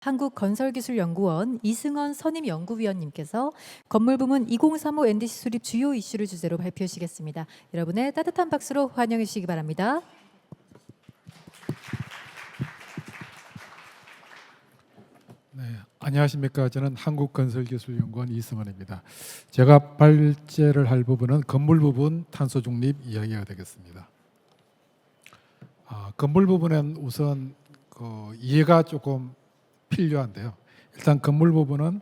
한국건설기술연구원 이승원 선임연구위원님께서 건물부문 2035 NDC 수립 주요 이슈를 주제로 발표해 주시겠습니다. 여러분의 따뜻한 박수로 환영해 주시기 바랍니다. 네, 안녕하십니까. 저는 한국건설기술연구원 이승원입니다. 제가 발제를 할 부분은 건물 부분 탄소 중립 이야기가 되겠습니다. 건물 부분은 우선 이해가 조금 필요한데요. 일단 건물 부분은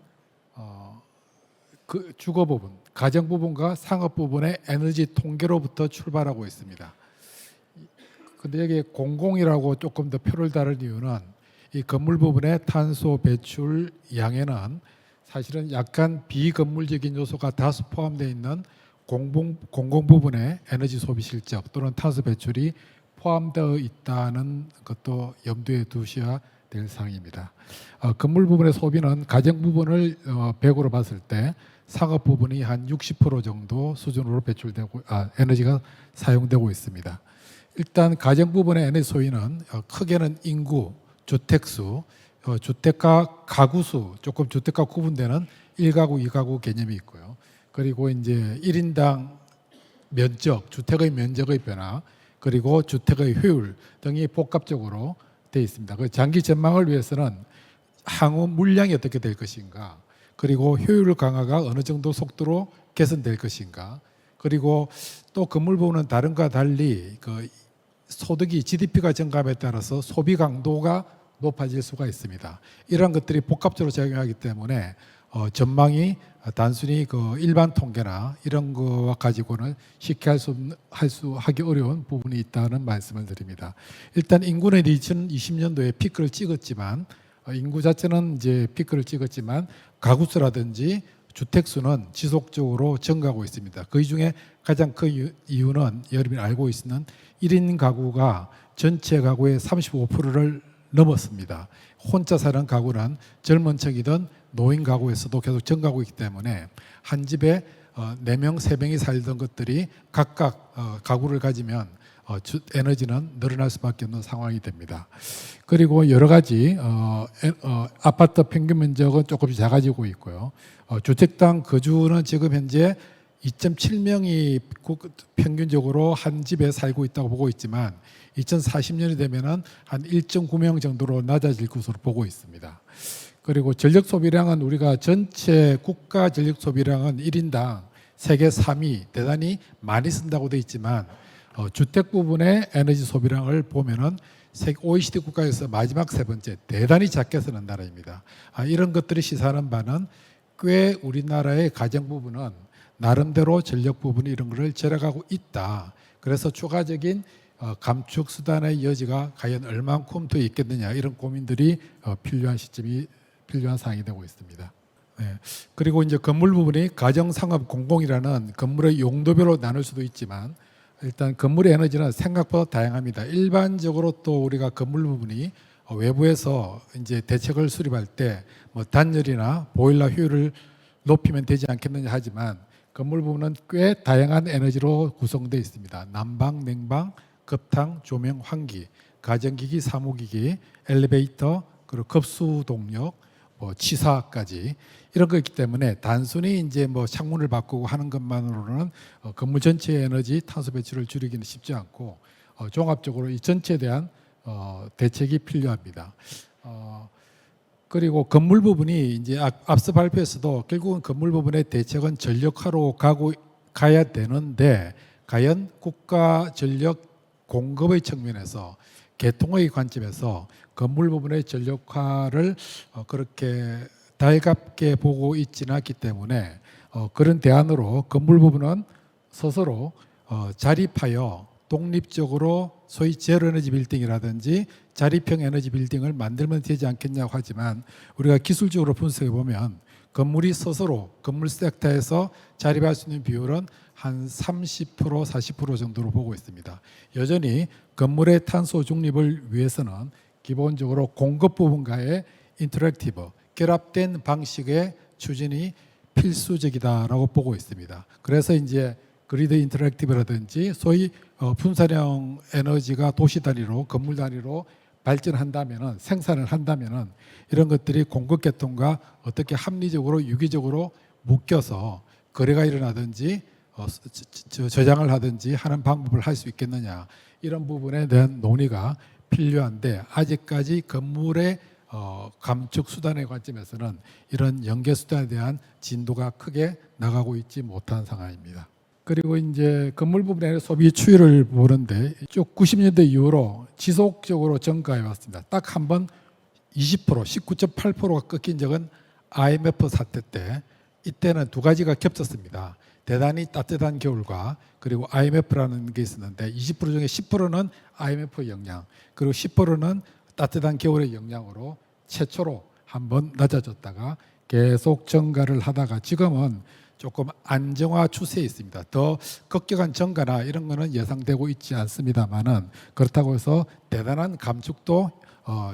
그 주거 부분, 가정 부분과 상업 부분의 에너지 통계로부터 출발하고 있습니다. 근데 여기 공공이라고 조금 더 표를 다른 이유는 이 건물 부분의 탄소 배출 양에는 사실은 약간 비건물적인 요소가 다수 포함되어 있는 공공 부분의 에너지 소비 실적 또는 탄소 배출이 포함되어 있다는 것도 염두에 두셔야 될 사항입니다. 건물 부분의 소비는 가정 부분을 100으로 봤을 때 상업 부분이 한 60% 정도 수준으로 배출되고 에너지가 사용되고 있습니다. 일단 가정 부분의 에너지 소비는 크게는 인구, 주택수, 주택가 가구수, 조금 주택가 구분되는 1가구, 2가구 개념이 있고요. 그리고 이제 1인당 면적, 주택의 면적의 변화, 그리고 주택의 효율 등이 복합적으로 되어 있습니다. 그 장기 전망을 위해서는 향후 물량이 어떻게 될 것인가, 그리고 효율 강화가 어느 정도 속도로 개선될 것인가, 그리고 또 건물 부분은 다른과 달리 그 소득이 GDP가 증가함에 따라서 소비 강도가 높아질 수가 있습니다. 이러한 것들이 복합적으로 작용하기 때문에 전망이 단순히 그 일반 통계나 이런 거와 가지고는 쉽게 하기 어려운 부분이 있다는 말씀을 드립니다. 일단 인구는 2020년도에 피크를 찍었지만 인구 자체는 이제 피크를 찍었지만 가구수라든지 주택수는 지속적으로 증가하고 있습니다. 그 중에 가장 큰 이유는 여러분이 알고 있는 1인 가구가 전체 가구의 35%를 넘었습니다. 혼자 사는 가구는 젊은 층이든 노인 가구에서도 계속 증가하고 있기 때문에 한 집에 4명, 3명이 살던 것들이 각각 가구를 가지면 에너지는 늘어날 수밖에 없는 상황이 됩니다. 그리고 여러 가지 아파트 평균 면적은 조금씩 작아지고 있고요. 주택당 거주는 지금 현재 2.7명이 평균적으로 한 집에 살고 있다고 보고 있지만 2040년이 되면은 한 1.9명 정도로 낮아질 것으로 보고 있습니다. 그리고 전력 소비량은 우리가 전체 국가 전력 소비량은 1인당 세계 3위 대단히 많이 쓴다고 되어 있지만 주택 부분의 에너지 소비량을 보면은 OECD 국가에서 마지막 3번째 대단히 작게 쓰는 나라입니다. 이런 것들이 시사하는 바는 꽤 우리나라의 가정 부분은 나름대로 전력 부분이 이런 것을 절약하고 있다. 그래서 추가적인 감축 수단의 여지가 과연 얼만큼 더 있겠느냐 이런 고민들이 필요한 시점이 필요한 사항이 되고 있습니다. 네. 그리고 이제 건물 부분이 가정, 상업, 공공이라는 건물의 용도별로 나눌 수도 있지만 일단 건물의 에너지는 생각보다 다양합니다. 일반적으로 또 우리가 건물 부분이 외부에서 이제 대책을 수립할 때 뭐 단열이나 보일러 효율을 높이면 되지 않겠느냐 하지만 건물 부분은 꽤 다양한 에너지로 구성되어 있습니다. 난방, 냉방, 급탕, 조명, 환기, 가전기기, 사무기기, 엘리베이터, 그리고 급수 동력, 치사까지 이런 거 있기 때문에 단순히 이제 창문을 바꾸고 하는 것만으로는 건물 전체의 에너지 탄소 배출을 줄이기는 쉽지 않고 종합적으로 이 전체에 대한 대책이 필요합니다. 그리고 건물 부분이 이제 앞서 발표에서도 결국은 건물 부분의 대책은 전력화로 가야 되는데 과연 국가 전력 공급의 측면에서 개통의 관점에서 건물 부분의 전력화를 그렇게 달갑게 보고 있지는 않기 때문에 그런 대안으로 건물 부분은 스스로 자립하여 독립적으로 소위 제로 에너지 빌딩이라든지 자립형 에너지 빌딩을 만들면 되지 않겠냐고 하지만 우리가 기술적으로 분석해 보면 건물이 스스로 건물 섹터에서 자립할 수 있는 비율은 한 30%, 40% 정도로 보고 있습니다. 여전히 건물의 탄소 중립을 위해서는 기본적으로 공급 부분과의 인터랙티브, 결합된 방식의 추진이 필수적이다라고 보고 있습니다. 그래서 이제 그리드 인터랙티브라든지 소위 분산형 에너지가 도시 단위로 건물 단위로 발전한다면은, 생산을 한다면은 이런 것들이 공급계통과 어떻게 합리적으로 유기적으로 묶여서 거래가 일어나든지 저장을 하든지 하는 방법을 할 수 있겠느냐, 이런 부분에 대한 논의가 필요한데, 아직까지 건물의 감축 수단의 관점에서는 이런 연계 수단에 대한 진도가 크게 나가고 있지 못한 상황입니다. 그리고 이제 건물 부분의 소비 추이를 보는데 쭉 90년대 이후로 지속적으로 증가해 왔습니다. 딱 한 번 20%, 19.8%가 꺾인 적은 IMF 사태 때, 이때는 두 가지가 겹쳤습니다. 대단히 따뜻한 겨울과 그리고 IMF라는 게 있었는데 20% 중에 10%는 IMF 영향, 그리고 10%는 따뜻한 겨울의 영향으로 최초로 한번 낮아졌다가 계속 증가를 하다가 지금은 조금 안정화 추세에 있습니다. 더 급격한 증가나 이런 거는 예상되고 있지 않습니다만은, 그렇다고 해서 대단한 감축도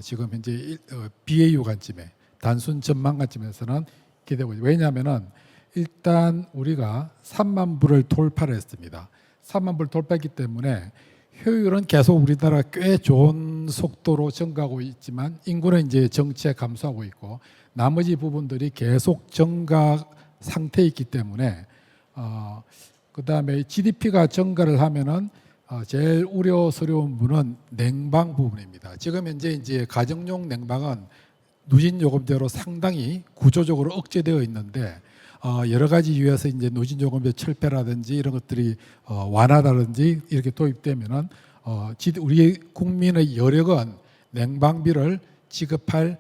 지금 현재 BAU 관점에, 단순 전망 관점에서는 기대되고 있습니다. 왜냐하면은 일단 우리가 3만 부를 돌파를 했습니다. 3만 부를 돌파했기 때문에 효율은 계속 우리나라 꽤 좋은 속도로 증가하고 있지만 인구는 이제 정체 감소하고 있고 나머지 부분들이 계속 증가 상태에 있기 때문에 그다음에 GDP가 증가를 하면은 제일 우려스러운 부분은 냉방 부분입니다. 지금 현재 이제 가정용 냉방은 누진 요금제로 상당히 구조적으로 억제되어 있는데 여러 가지 이유에서 이제 누진 요금제 철폐라든지 이런 것들이 완화라든지 이렇게 도입되면은 우리 국민의 여력은 냉방비를 지급할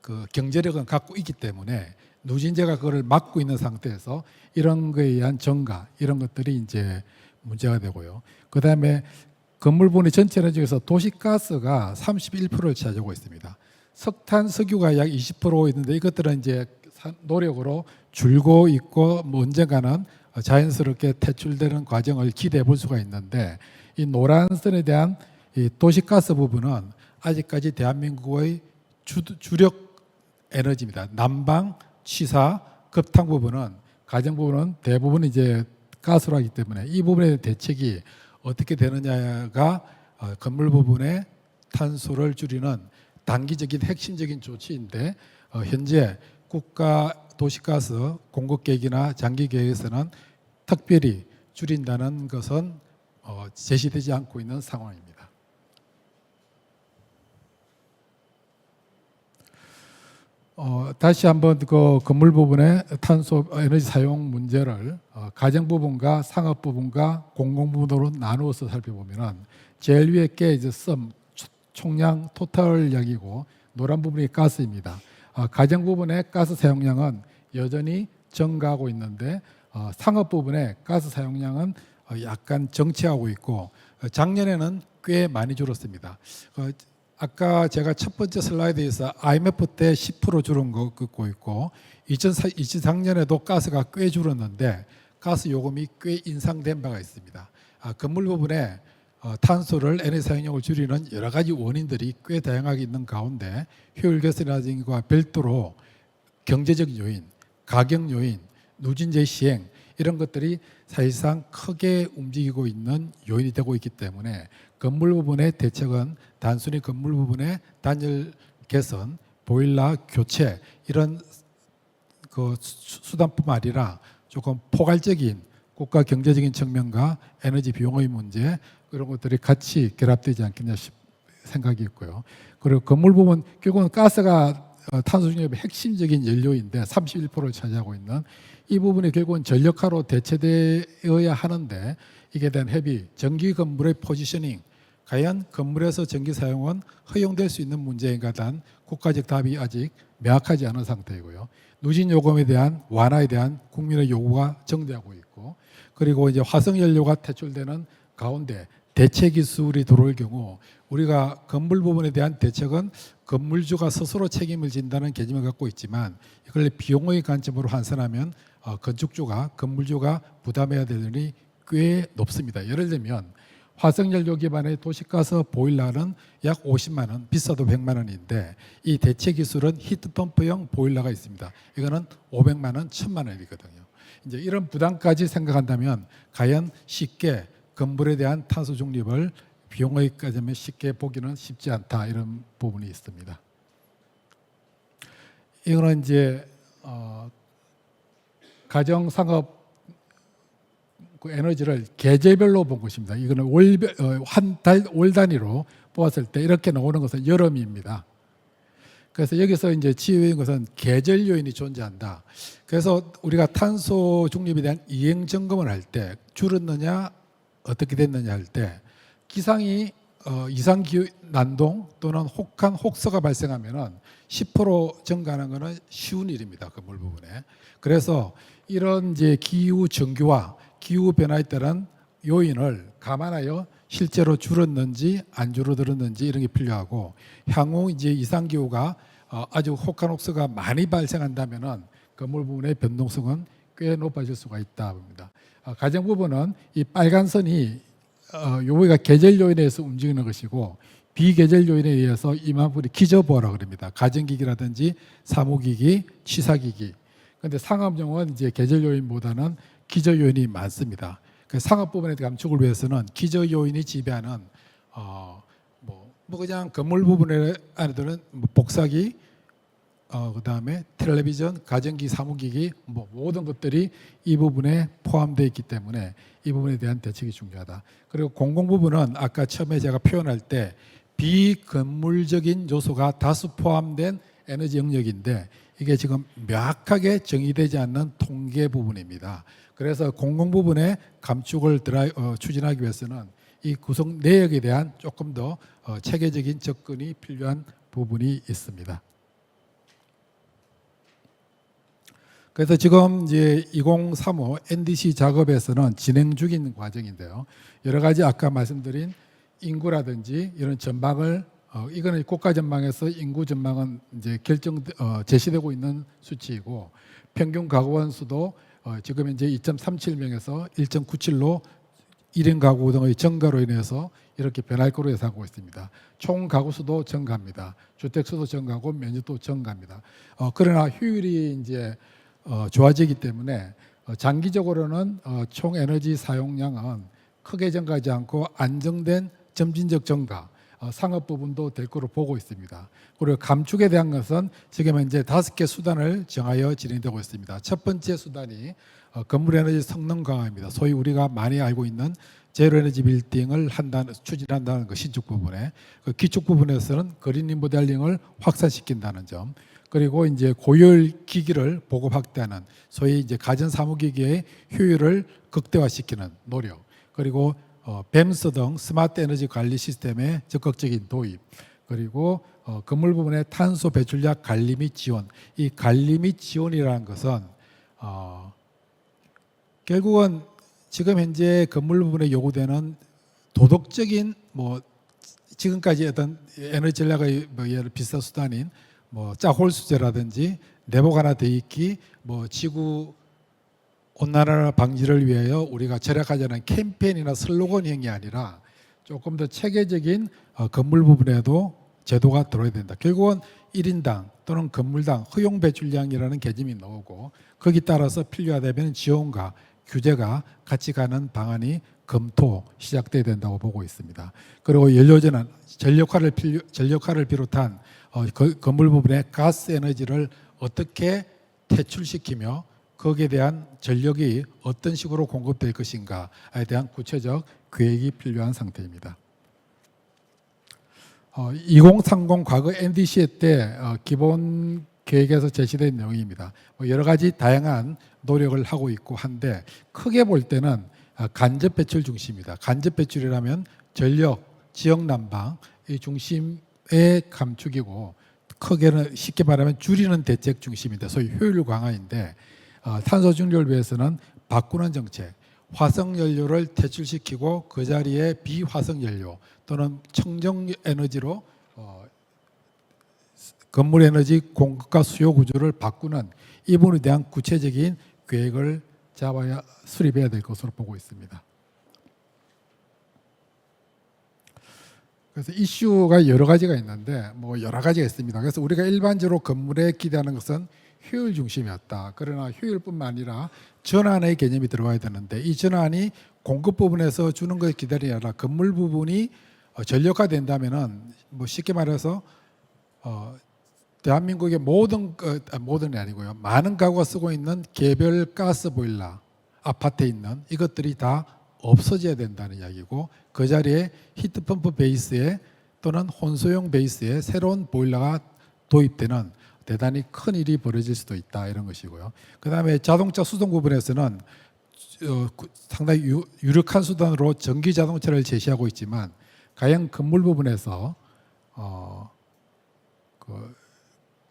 그 경제력은 갖고 있기 때문에 누진제가 그걸 막고 있는 상태에서 이런 거에 의한 증가, 이런 것들이 이제 문제가 되고요. 그다음에 건물 분의 전체 에너지 중에서 도시가스가 31%를 차지하고 있습니다. 석탄, 석유가 약 20% 있는데 이것들은 이제 노력으로 줄고 있고 언젠가는 자연스럽게 퇴출되는 과정을 기대해 볼 수가 있는데, 이 노란선에 대한 이 도시가스 부분은 아직까지 대한민국의 주력 에너지입니다. 난방, 취사, 급탕 부분은, 가정 부분은 대부분 이제 가스로 하기 때문에 이 부분의 대책이 어떻게 되느냐가 건물 부분의 탄소를 줄이는 단기적인 핵심적인 조치인데, 현재 국가 도시가스 공급 계획이나 장기 계획에서는 특별히 줄인다는 것은 제시되지 않고 있는 상황입니다. 다시 한번 그 건물 부분의 탄소 에너지 사용 문제를 가정 부분과 상업 부분과 공공 부분으로 나누어서 살펴보면은 제일 위에 게 이제 총량 토탈 양이고 노란 부분이 가스입니다. 가정 부분의 가스 사용량은 여전히 증가하고 있는데 상업 부분의 가스 사용량은 약간 정체하고 있고 작년에는 꽤 많이 줄었습니다. 아까 제가 첫 번째 슬라이드에서 IMF 때 10% 줄은 거 긋고 있고 2023년에도 가스가 꽤 줄었는데 가스 요금이 꽤 인상된 바가 있습니다. 건물 부분에 탄소를 에너지 사용량을 줄이는 여러 가지 원인들이 꽤 다양하게 있는 가운데 효율 개선과 별도로 경제적 요인, 가격 요인, 누진제 시행 이런 것들이 사실상 크게 움직이고 있는 요인이 되고 있기 때문에 건물 부분의 대책은 단순히 건물 부분의 단열 개선, 보일러 교체 이런 그 수단뿐만 아니라 조금 포괄적인 국가 경제적인 측면과 에너지 비용의 문제 이런 것들이 같이 결합되지 않겠냐 생각이 있고요. 그리고 건물 부분 결국은 가스가 탄소 중립의 핵심적인 연료인데 31%를 차지하고 있는 이 부분이 결국은 전력화로 대체되어야 하는데 이게 대한 협의, 전기 건물의 포지셔닝, 과연 건물에서 전기 사용은 허용될 수 있는 문제인가 단 국가적 답이 아직 명확하지 않은 상태이고요. 누진 요금에 대한 완화에 대한 국민의 요구가 정대하고 있고 그리고 이제 화석연료가 퇴출되는 가운데 대체 기술이 들어올 경우 우리가 건물 부분에 대한 대책은 건물주가 스스로 책임을 진다는 개념을 갖고 있지만 이걸 비용의 관점으로 환산하면 건축주가 건물주가 부담해야 될 일이 꽤 높습니다. 예를 들면 화석연료 기반의 도시가스 보일러는 약 50만 원, 비싸도 100만 원인데 이 대체 기술은 히트펌프형 보일러가 있습니다. 이거는 500만 원, 1000만 원이거든요. 이제 이런 부담까지 생각한다면 과연 쉽게 건물에 대한 탄소 중립을 비용의까지는 쉽게 보기는 쉽지 않다 이런 부분이 있습니다. 이거는 이제 가정상업 그 에너지를 계절별로 본 것입니다. 이거는 월 단위로 보았을 때 이렇게 나오는 것은 여름입니다. 그래서 여기서 이제 치유인 것은 계절 요인이 존재한다. 그래서 우리가 탄소 중립에 대한 이행 점검을 할 때 줄었느냐 어떻게 됐느냐 할 때 기상이 이상 기후 난동 또는 혹한 혹서가 발생하면은 10% 증가하는 것은 쉬운 일입니다. 건물 부분에. 그래서 이런 이제 기후 정규와 기후 변화에 따른 요인을 감안하여 실제로 줄었는지 안 줄어들었는지 이런 게 필요하고 향후 이제 이상 기후가 아주 혹한 혹서가 많이 발생한다면은 건물 부분의 변동성은 꽤 높아질 수가 있다 봅니다. 가정 부분은 이 빨간 선이 요거가 계절 요인에 의해서 움직이는 것이고 비계절 요인에 의해서 이만불이 기저보호라 그럽니다. 가정기기라든지 사무기기, 취사기기. 그런데 상업용은 이제 계절 요인보다는 기저 요인이 많습니다. 그 상업 부분의 감축을 위해서는 기저 요인이 지배하는 그냥 건물 부분에 안에들은 복사기, 그다음에 텔레비전, 가전기, 사무기기 모든 것들이 이 부분에 포함되어 있기 때문에 이 부분에 대한 대책이 중요하다. 그리고 공공 부분은 아까 처음에 제가 표현할 때 비건물적인 요소가 다수 포함된 에너지 영역인데 이게 지금 명확하게 정의되지 않는 통계 부분입니다. 그래서 공공 부분의 감축을 추진하기 위해서는 이 구성 내역에 대한 조금 더 체계적인 접근이 필요한 부분이 있습니다. 그래서 지금 이제 2035 NDC 작업에서는 진행 중인 과정인데요. 여러 가지 아까 말씀드린 인구라든지 이런 전망을 이거는 국가 전망에서 인구 전망은 이제 제시되고 있는 수치이고 평균 가구원 수도 지금 현재 2.37명에서 1.97로 1인 가구 등의 증가로 인해서 이렇게 변할 거로 예상하고 있습니다. 총 가구 수도 증가합니다. 주택 수도 증가하고 면적도 증가합니다. 그러나 효율이 이제 좋아지기 때문에 장기적으로는 총 에너지 사용량은 크게 증가하지 않고 안정된 점진적 증가, 상업 부분도 될 거로 보고 있습니다. 그리고 감축에 대한 것은 지금 현재 5개 수단을 정하여 진행되고 있습니다. 첫 번째 수단이 건물 에너지 성능 강화입니다. 소위 우리가 많이 알고 있는 제로 에너지 빌딩을 추진한다는 것 신축 부분에 그 기축 부분에서는 그린 리모델링을 확산시킨다는 점. 그리고 이제 고효율 기기를 보급 확대하는 소위 이제 가전 사무기기의 효율을 극대화시키는 노력. 그리고 뱀스 등 스마트 에너지 관리 시스템의 적극적인 도입. 그리고 건물 부분의 탄소 배출량 관리 및 지원. 이 관리 및 지원이라는 것은 결국은 지금 현재 건물 부분에 요구되는 도덕적인 지금까지 어떤 에너지 전략의 예를 비슷한 수단인 짝홀수제라든지 내복 하나 더 있기, 지구 온난화 방지를 위하여 우리가 절약하자는 캠페인이나 슬로건형이 아니라 조금 더 체계적인 건물 부분에도 제도가 들어야 된다. 결국은 1인당 또는 건물당 허용 배출량이라는 개념이 나오고 거기 따라서 필요하다면 지원과 규제가 같이 가는 방안이 검토 시작돼야 된다고 보고 있습니다. 그리고 연료전환, 전력화를 비롯한 건물 부분의 가스 에너지를 어떻게 퇴출시키며 거기에 대한 전력이 어떤 식으로 공급될 것인가에 대한 구체적 계획이 필요한 상태입니다. 2030 과거 NDC 때 기본 계획에서 제시된 내용입니다. 여러 가지 다양한 노력을 하고 있고 한데 크게 볼 때는 간접 배출 중심입니다. 간접 배출이라면 전력, 지역 난방 이 중심의 감축이고 크게는 쉽게 말하면 줄이는 대책 중심인데 소위 효율 강화인데 탄소 중립을 위해서는 바꾸는 정책, 화석 연료를 퇴출시키고 그 자리에 비화석 연료 또는 청정 에너지로 건물 에너지 공급과 수요 구조를 바꾸는 이 부분에 대한 구체적인 계획을 잡아야 수립해야 될 것으로 보고 있습니다. 그래서 이슈가 여러 가지가 있는데 여러 가지가 있습니다. 그래서 우리가 일반적으로 건물에 기대하는 것은 효율 중심이었다. 그러나 효율뿐만 아니라 전환의 개념이 들어와야 되는데 이 전환이 공급 부분에서 주는 것을 기다리지 않아 건물 부분이 전력화 된다면은 뭐 쉽게 말해서 대한민국의 모든이 아니고요. 많은 가구가 쓰고 있는 개별 가스 보일러, 아파트에 있는 이것들이 다 없어져야 된다는 이야기고, 그 자리에 히트펌프 베이스에 또는 혼소용 베이스에 새로운 보일러가 도입되는 대단히 큰 일이 벌어질 수도 있다, 이런 것이고요. 그다음에 자동차 수동 부분에서는 상당히 유력한 수단으로 전기 자동차를 제시하고 있지만, 과연 건물 부분에서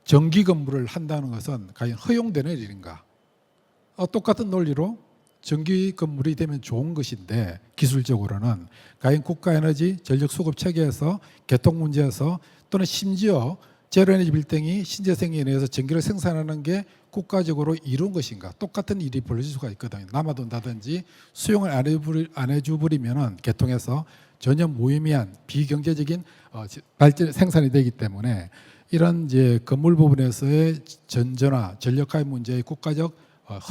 전기 건물을 한다는 것은 과연 허용되는 일인가? 똑같은 논리로 전기 건물이 되면 좋은 것인데, 기술적으로는 과연 국가에너지 전력 수급 체계에서 교통 문제에서 또는 심지어 제로에너지 빌딩이 신재생에 의해서 전기를 생산하는 게 국가적으로 이룬 것인가? 똑같은 일이 벌어질 수가 있거든요. 남아돈다든지 수용을 안 해주버리면은 개통해서 전혀 무의미한 비경제적인 발전 생산이 되기 때문에, 이런 이제 건물 부분에서의 전전화, 전력화의 문제의 국가적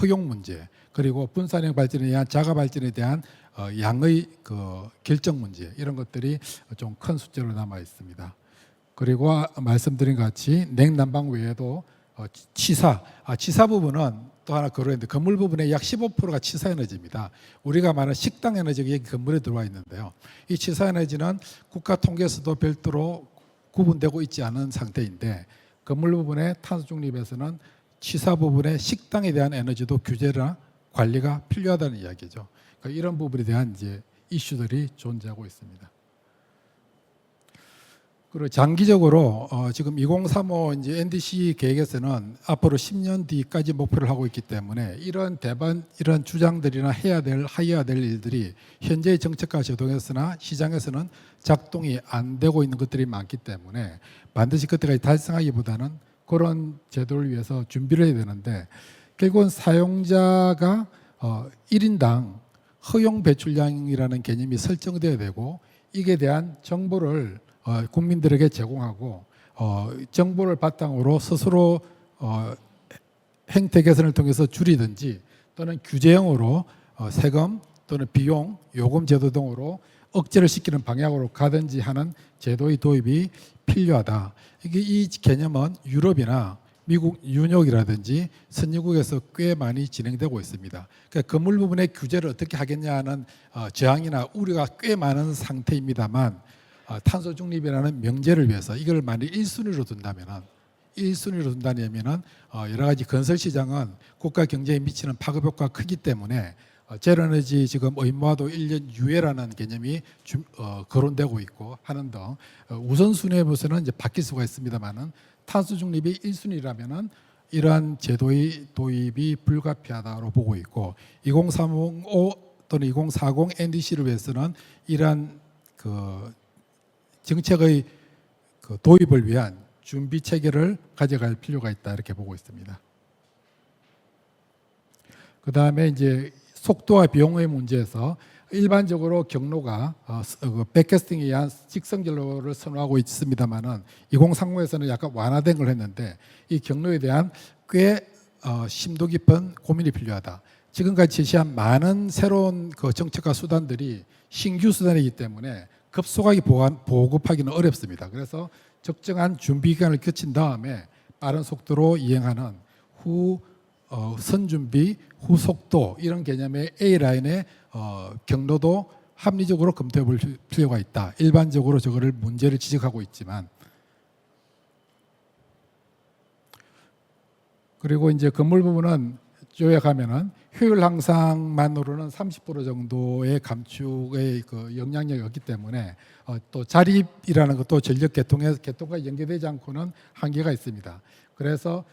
허용 문제, 그리고 분산형 발전에 대한 자가 발전에 대한 양의 결정 문제, 이런 것들이 좀 큰 숙제로 남아 있습니다. 그리고 말씀드린 것 같이 냉난방 외에도 치사 부분은 또 하나 거론했는데, 건물 부분의 약 15%가 치사 에너지입니다. 우리가 말하는 식당 에너지가 여기 건물에 들어와 있는데요. 이 치사 에너지는 국가 통계에서도 별도로 구분되고 있지 않은 상태인데, 건물 부분의 탄소 중립에서는 치사 부분의 식당에 대한 에너지도 규제나 관리가 필요하다는 이야기죠. 그러니까 이런 부분에 대한 이제 이슈들이 존재하고 있습니다. 그리고 장기적으로 지금 2035 이제 NDC 계획에서는 앞으로 10년 뒤까지 목표를 하고 있기 때문에, 이런 주장들이나 해야 될 일들이 현재의 정책과 제도에서나 시장에서는 작동이 안 되고 있는 것들이 많기 때문에, 반드시 그때까지 달성하기보다는 그런 제도를 위해서 준비를 해야 되는데, 결국은 사용자가 1인당 허용 배출량이라는 개념이 설정돼야 되고, 이게 대한 정보를 국민들에게 제공하고, 정보를 바탕으로 스스로 행태 개선을 통해서 줄이든지, 또는 규제형으로 세금 또는 비용, 요금 제도 등으로 억제를 시키는 방향으로 가든지 하는 제도의 도입이 필요하다. 이 개념은 유럽이나 미국 뉴욕이라든지 선진국에서 꽤 많이 진행되고 있습니다. 그러니까 건물 부분의 규제를 어떻게 하겠냐는 저항이나 우려가 꽤 많은 상태입니다만, 탄소 중립이라는 명제를 위해서 이걸 만약 1순위로 둔다면은, 여러 가지 건설 시장은 국가 경제에 미치는 파급 효과가 크기 때문에 제로에너지 지금 의무화도 1년 유예라는 개념이 거론되고 있고 하는 등 우선순위에 보서는 이제 바뀔 수가 있습니다만은, 탄소 중립이 1순위라면은 이러한 제도의 도입이 불가피하다고 보고 있고, 2035 또는 2040 NDC를 위해서는 이러한 정책의 도입을 위한 준비 체계를 가져갈 필요가 있다, 이렇게 보고 있습니다. 그 다음에 이제 속도와 비용의 문제에서 일반적으로 경로가 백캐스팅에 의한 직선 경로를 선호하고 있습니다만은, 2030에서는 약간 완화된 걸 했는데, 이 경로에 대한 꽤 심도 깊은 고민이 필요하다. 지금까지 제시한 많은 새로운 정책과 수단들이 신규 수단이기 때문에 급속하게 보급하기는 어렵습니다. 그래서 적정한 준비 기간을 거친 다음에 빠른 속도로 이행하는 선준비, 후속도, 이런 개념의 A라인의 경로도 합리적으로 검토해 볼 필요가 있다. 일반적으로 저거를 문제를 지적하고 있지만, 그리고 이제 건물 부분은 요약하면은 효율 향상만으로는 30% 정도의 감축의 영향력이 없기 때문에, 또 자립이라는 것도 전력 개통과 연계되지 않고는 한계가 있습니다. 그래서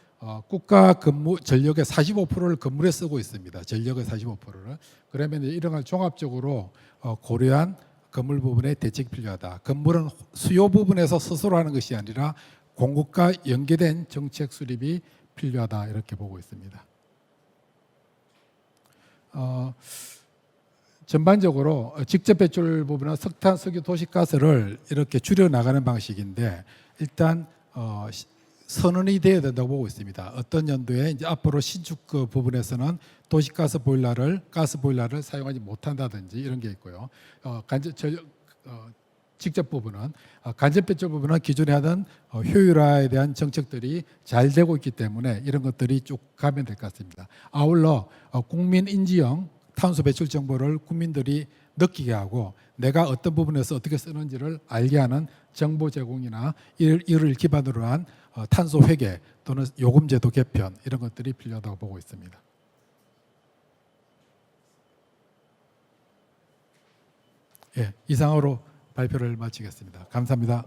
국가 전력의 45%를 건물에 쓰고 있습니다. 전력의 45%를. 그러면 이런 걸 종합적으로 고려한 건물 부분의 대책이 필요하다. 건물은 수요 부분에서 스스로 하는 것이 아니라 공급과 연계된 정책 수립이 필요하다, 이렇게 보고 있습니다. 전반적으로 직접 배출 부분은 석탄, 석유, 도시가스를 이렇게 줄여 나가는 방식인데, 일단 선언이 되어야 된다고 보고 있습니다. 어떤 연도에 이제 앞으로 신축 부분에서는 도시가스 가스 보일러를 사용하지 못한다든지 이런 게 있고요. 직접 부분은 간접 배출 부분은 기존에 하던 효율화에 대한 정책들이 잘 되고 있기 때문에 이런 것들이 쭉 가면 될 것 같습니다. 아울러 국민 인지형 탄소 배출 정보를 국민들이 느끼게 하고 내가 어떤 부분에서 어떻게 쓰는지를 알게 하는 정보 제공이나 이를 기반으로 한 탄소 회계 또는 요금 제도 개편 이런 것들이 필요하다고 보고 있습니다. 예, 이상으로 발표를 마치겠습니다. 감사합니다.